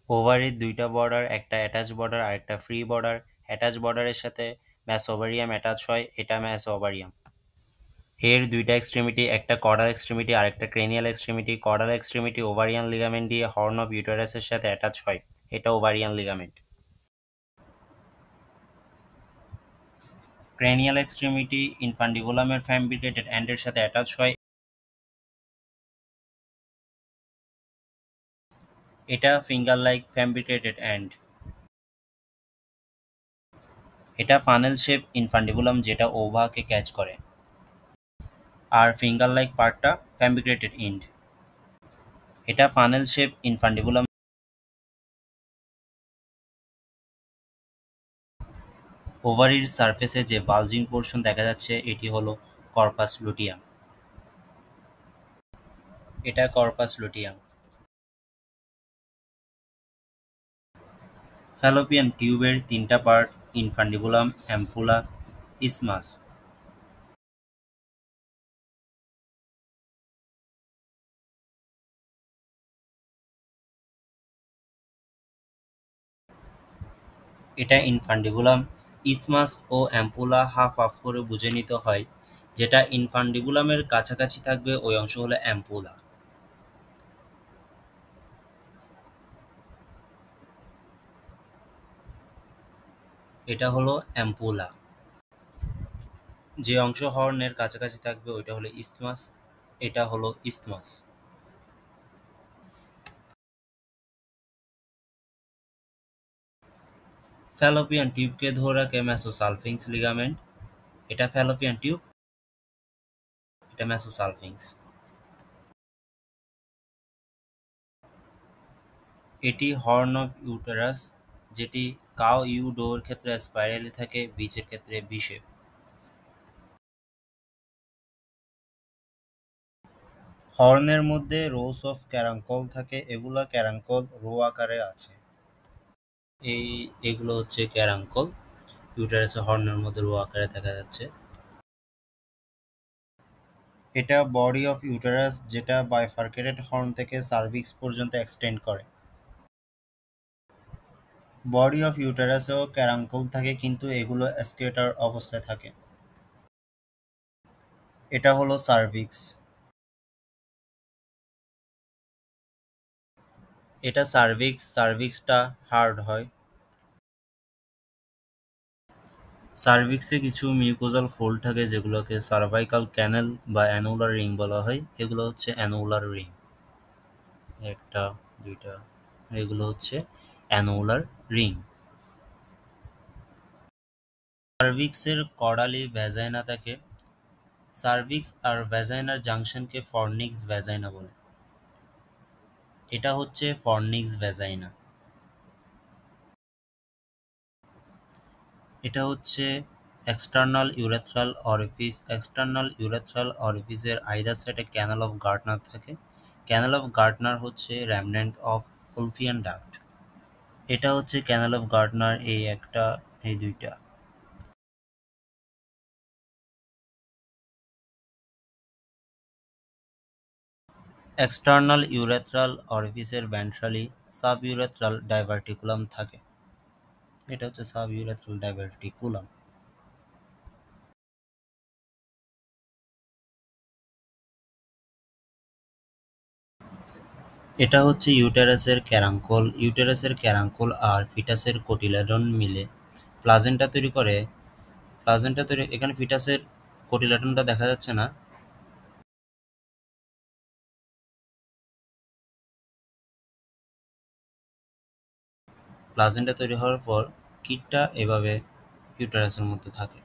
ওভারির দুইটা বর্ডার, একটা attach border আর একটা ফ্রি বর্ডার। অ্যাটাচ বর্ডারের সাথে ম্যাসোভারিয়াম অ্যাটাচ হয়, এটা ম্যাসোভারিয়াম। এর দুইটা এক্সট্রিমিটি, একটা কর্ডাল এক্সট্রিমিটি আর একটা cranial extremity. Caudal extremity ovarian ligament দিয়ে হর্ন অফ ইউটারাসের সাথে অ্যাটাচ হয়, এটা ওভারিয়ান লিগামেন্ট। ক্রেনিয়াল এক্সট্রিমিটি ইনফান্ডিবুলামের ফ্যাম্বিকেটেড এন্ডের সাথে অ্যাটাচ হয়, এটা ফিঙ্গার লাইক ফ্যাম্বিকেটেড এন্ড। এটা ফানেল শেপ ইনফান্ডিবুলাম যেটা ওভাকে ক্যাচ করে, আর ফিঙ্গার লাইক পার্টটা ফ্যাম্বিকেটেড এন্ড। এটা ফানেল শেপ ইনফান্ডিবুলাম। ওভারির সারফেসে যে বালজিং পোর্শন দেখা যাচ্ছে এটি হলো কর্পাস লুটিয়াম, এটা কর্পাস লুটিয়াম। ফ্যালোপিয়ান টিউবের তিনটা পার্ট: ইনফান্ডিবুলাম, অ্যাম্পুলা, ইসমাস। এটা ইনফান্ডিবুলাম। ইসমাস ও অ্যাম্পুলা হাফ হাফ করে বুঝে নিতে হয়, যেটা ইনফান্ডিবুলামের কাছাকাছি থাকবে ওই অংশ হলো অ্যাম্পুলা। এটা হলো অ্যাম্পুলা। যে অংশ হর্নের কাছাকাছি থাকবে ওইটা হলো ইসমাস, এটা হলো ইসমাস। ফ্যালোপিয়ান টিউবকে ধরে রাখে মেসোসালফিংস লিগামেন্ট, এটা ফ্যালোপিয়ান টিউব, এটা মেসোসালফিংস। এটি হর্ন অফ ইউটেরাস, যেটি কাউ ইউ ডোর ক্ষেত্রে স্পাইরালি থাকে, বিচের ক্ষেত্রে ভি শেপ। হর্নের মধ্যে রোস অফ ক্যারাঙ্কল থাকে, এগুলা ক্যারাঙ্কল রো আকারে আছে। এগুলো হচ্ছে ক্যারাঙ্কল, ইউটেরাসের হর্নের মধ্যে রো আকারে দেখা যাচ্ছে। এটা বডি অফ ইউটেরাস যেটা বাইফার্কেটেড হর্ন থেকে সার্ভিক্স পর্যন্ত এক্সটেন্ড করে। বডি অফ ইউটেরাসেও ক্যারাঙ্কল থাকে কিন্তু এগুলো স্কেটার অবস্থায় থাকে। এটা হলো সার্ভিক্স। এটা সার্ভিক্স, সার্ভিক্সটা হার্ড হয়। সার্ভিক্সে কিছু মিউকোজাল ফোল্ড থাকে যেগুলোকে সার্ভাইকাল ক্যানেল বা অ্যানুলার রিং বলা হয়, এগুলো হচ্ছে অ্যানুলার রিং। একটা, দুইটা, এগুলো হচ্ছে অ্যানুলার রিং। সার্ভিক্সের কর্ডালি ভ্যাজাইনা থাকে। সার্ভিক্স আর ভ্যাজাইনার জাংশনকে ফর্নিক্স ভ্যাজাইনা বলে, এটা হচ্ছে ফর্নিক্স ভ্যাজাইনা। এটা হচ্ছে external urethral orifice. External urethral অরিফিসের আইদার সাইডে ক্যানাল অফ গার্টনার থাকে। ক্যানাল অফ গার্টনার হচ্ছে র্যামনেন্ট অফ উলফিয়ান ডাক্ট। এটা হচ্ছে ক্যানাল অফ গার্টনার, এই একটা, এই দুইটা। এক্সটার্নাল ইউরেথ্রাল অরিফিসের ভেন্ট্রালি সাব ইউরেথ্রাল ডাইভার্টিকুলাম থাকে, এটা হচ্ছে সাব ইউরেথ্রাল ডাইভার্টিকুলাম। এটা হচ্ছে ইউটেরাসের ক্যারাঙ্কল। ইউটেরাসের ক্যারাঙ্কল আর ফিটাসের কোটিলেডন মিলে প্লাজেন্টা তৈরি করে। প্লাজেন্টা তৈরি, এখানে ফিটাসের কোটিলেডনটা দেখা যাচ্ছে না। প্লাজেন্টা তৈরি হওয়ার পর কিটটা এভাবে ইউটেরাসের মধ্যে থাকে।